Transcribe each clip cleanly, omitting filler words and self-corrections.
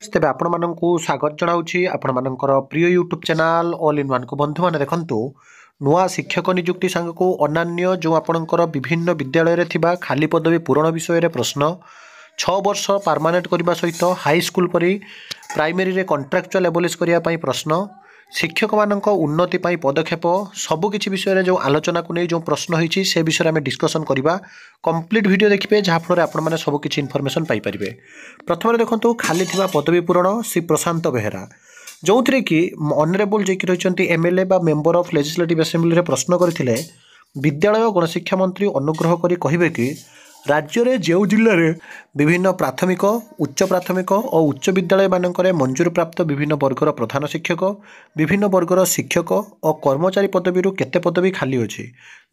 तेज आपण को स्वागत जनाऊँगी आपण मानकर प्रिय YouTube channel all in one को बंधु मैंने देखु नुआ शिक्षक नियुक्ति सांग को अन्य जो आपणकर विभिन्न विद्यालय रे थिबा खाली पदवी पूरण विषय रे प्रश्न 6 वर्ष परमानेंट करने सहित हाई स्कूल परी प्राइमरी रे कॉन्ट्रैक्चुअल एबोलिश करने प्रश्न शिक्षक मानक उन्नति पाई पदक्षेप सबुकिछि विषय जो आलोचना को नहीं जो प्रश्न होती से विषय में डिस्कसन करवा कंप्लीट वीडियो देखिए जहाँफल आपने सबकि इनफर्मेशन पाइपर। प्रथम देखो खाली थिबा पदवी पूरण श्री प्रशांत बेहेरा जो थे कि ऑनरेबल जी रही एमएलए बा मेंबर ऑफ लेजिस्लेटिव असेंबली रे प्रश्न करते विद्यालय गणशिक्षा मंत्री अनुग्रह करी कहिबे कि राज्य रे जो जिले में विभिन्न प्राथमिक उच्च प्राथमिक और उच्च विद्यालय मानक मंजूर प्राप्त विभिन्न वर्गर प्रधान शिक्षक विभिन्न वर्गर शिक्षक और कर्मचारी पदवी केते पदवी खाली अच्छी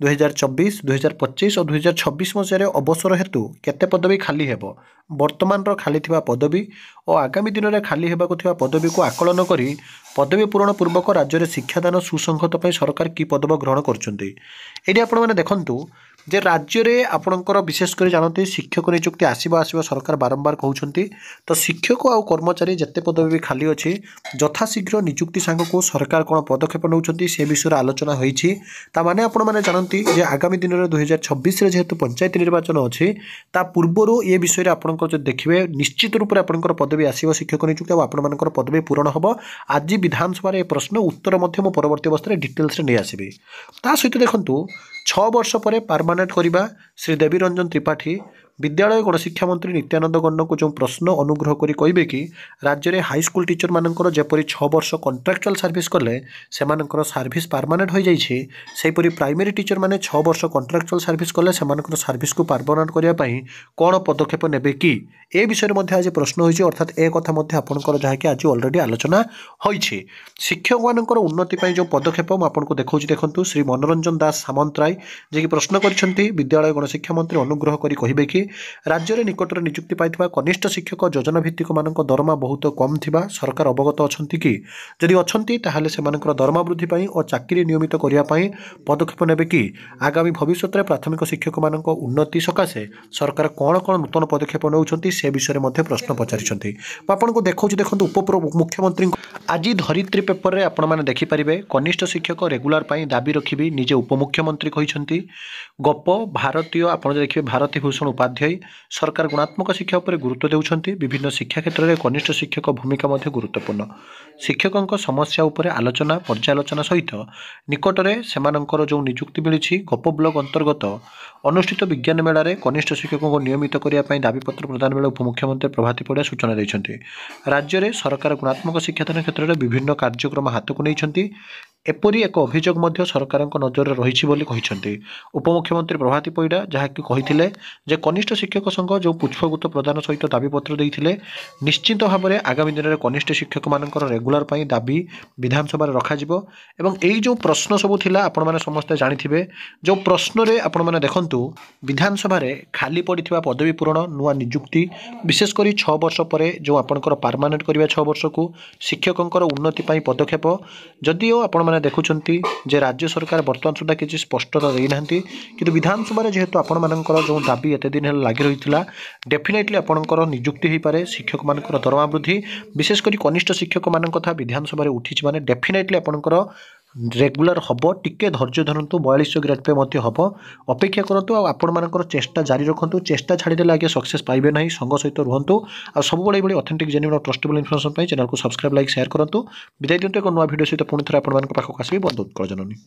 2024, 2025 और 2026 मसीह अवसर हेतु केते पदवी खाली हेबो वर्तमान खाली थिबा पदवी और आगामी दिन में खाली हेबाकु थिबा पदवी को आकलन करी पदवी पूरण पूर्वक राज्य में शिक्षादान सुसंगत पर सरकार की पदव ग्रहण करछन्ती। एडी आपण माने देखंतु जे राज्य में आपणकर विशेषकर जानते शिक्षक नियुक्ति आसवा सरकार बारंबार कहते तो शिक्षक आउ कर्मचारी जिते पदवी भी खाली अच्छी यथाशीघ्र नियुक्ति सांग को सरकार कौन पदक्षेप नौकरी से विषय आलोचना होती ताने आपण मैंने जानती जे आगामी दिन में 2026 जेहेतु पंचायत निर्वाचन अच्छी ता पूर्वर ये विषय में आपंकर देखिए निश्चित रूप से आपंकर पदवी आसव शिक्षक नियुक्ति और आपण पदवी पूरण हम आज विधानसभा प्रश्न उत्तर परवर्त अवस्था डिटेल्स नहीं आसबि ता सहित देखूँ 6 वर्ष पर परमानेंट करवा श्री देवी रंजन त्रिपाठी विद्यालय गणशिक्षा मंत्री नित्यानंद गण्ड को जो प्रश्न अनुग्रह करी कहिबे कि राज्य में हाईस्कल टीचर मानकर जपरी 6 वर्ष कॉन्ट्रैक्चुअल सर्विस कले से सर्विस परमानेंट हो जाइए सेपरी प्राइमरी टीचर माने 6 वर्ष कॉन्ट्रैक्चुअल सर्विस कले से सर्विस को परमानेंट करने कौन पदक्षेप नेबे कि ए विषय में आज प्रश्न होइछि अर्थात ए कथा आपंकर जहाँकि आज ऑलरेडी आलोचना होइछि। शिक्षक मानकर उन्नति पाई जो पदक्षेप आपको देखा देखु श्री मनोरंजन दास सामंतराय जे कि प्रश्न करछन्ती विद्यालय गणशिक्षा मंत्री अनुग्रह करी कहिबे कि राज्य में निकट में नियुक्ति पाई कनिष्ठ शिक्षक योजना भित्तिक मान दरमा बहुत कम थिबा सरकार अवगत अछंती कि जदि अछंती ताहाले सेमानकर दरमा वृद्धि पाई और चाकरी नियमित करिया पाई पदक्षेप नेबे कि आगामी भविष्य में प्राथमिक शिक्षक मान उन्नति सकाशे सरकार कौन कौन नूतन पदक्षेप नौछंती से विषय में प्रश्न पचारिछंती। आपको देखौछि देखंतु उप मुख्यमंत्री आज धरित्री पेपर रे आपण माने देखि परिबे कनिष्ठ शिक्षक रेगुलर पाई दाबी रखिबी निजे उपमुख्यमंत्री कहिछंती गप भारतीय आपण देखिए भारती भूषण उपाध्याय सरकार गुणात्मक शिक्षा उपर गुरुत्व देउछंती विभिन्न शिक्षा क्षेत्र में कनिष्ठ शिक्षक भूमिका मध्य गुरुत्वपूर्ण शिक्षकों समस्या उपर आलोचना पर्यालोचना सहित निकट में सेमानंकर जो नियुक्ति मिली गप ब्लॉक अंतर्गत अनुष्ठित विज्ञान मेला रे कनिष्ठ शिक्षकों को नियमित करने दाबीपत्र प्रदान बेले उपमुख्यमंत्री प्रभाती परिड़ा सूचना देते राज्य में सरकार गुणात्मक शिक्षादान क्षेत्र में विभिन्न कार्यक्रम हाथ को नहीं एपरी एक अभियोग मध्य सरकार नजर रही उपमुख्यमंत्री प्रभाती परिड़ा जहाँकि कही जे कनिष्ठ शिक्षक संघ जो पुष्पगुत प्रदान सहित दाबीपत्र देते निश्चित भाव में आगामी दिन में कनिष्ठ शिक्षक मानकर रेगुलर पाई दाबी विधानसभा रखाजिबो एवं यही जो प्रश्न सबू थिला आपण माने समस्ते जानिथिबे जो प्रश्न रे आपण माने देखंतु विधानसभा रे खाली पड़िथिबा पदवी पूरण नुआ नियुक्ति विशेषकर 6 वर्ष पर जो आपणकर परमानेंट करबा 6 वर्ष को शिक्षकों उन्नति पाई पदक्षेप जदिओ आपण माने देखुचंती जे राज्य सरकार वर्तमान सुधा किसी स्पष्टता देना कि विधानसभा जेहेतु आपण मानकर जो दाबी एते दिन लगी रही डेफिनेटली आपणकर नियुक्ति हो पारे शिक्षक मानकर दरमा वृद्धि विशेषकर कनिष्ठ शिक्षक मान कथा विधानसभा उठी माने डेफिनेटली आपणकर रेगुलर हम टिके धैर्य धरतु 4200 ग्रेड पे मध्य हम अपेक्षा करतु आपण मानकर चेष्टा जारी रखु चेष्टा छाड़देले आगे सक्सेस पाइबे नहीं संघ सहित रुहतु आ सब बड़े ऑथेंटिक जेन्युइन और ट्रस्टेबल इनफॉरमेशन चैनल को सब्सक्राइब लाइक शेयर करतु विदाय दियंतु एक नया वीडियो सहित पुणी थे आपण पाखक आसबि बहुत बहुत जननी।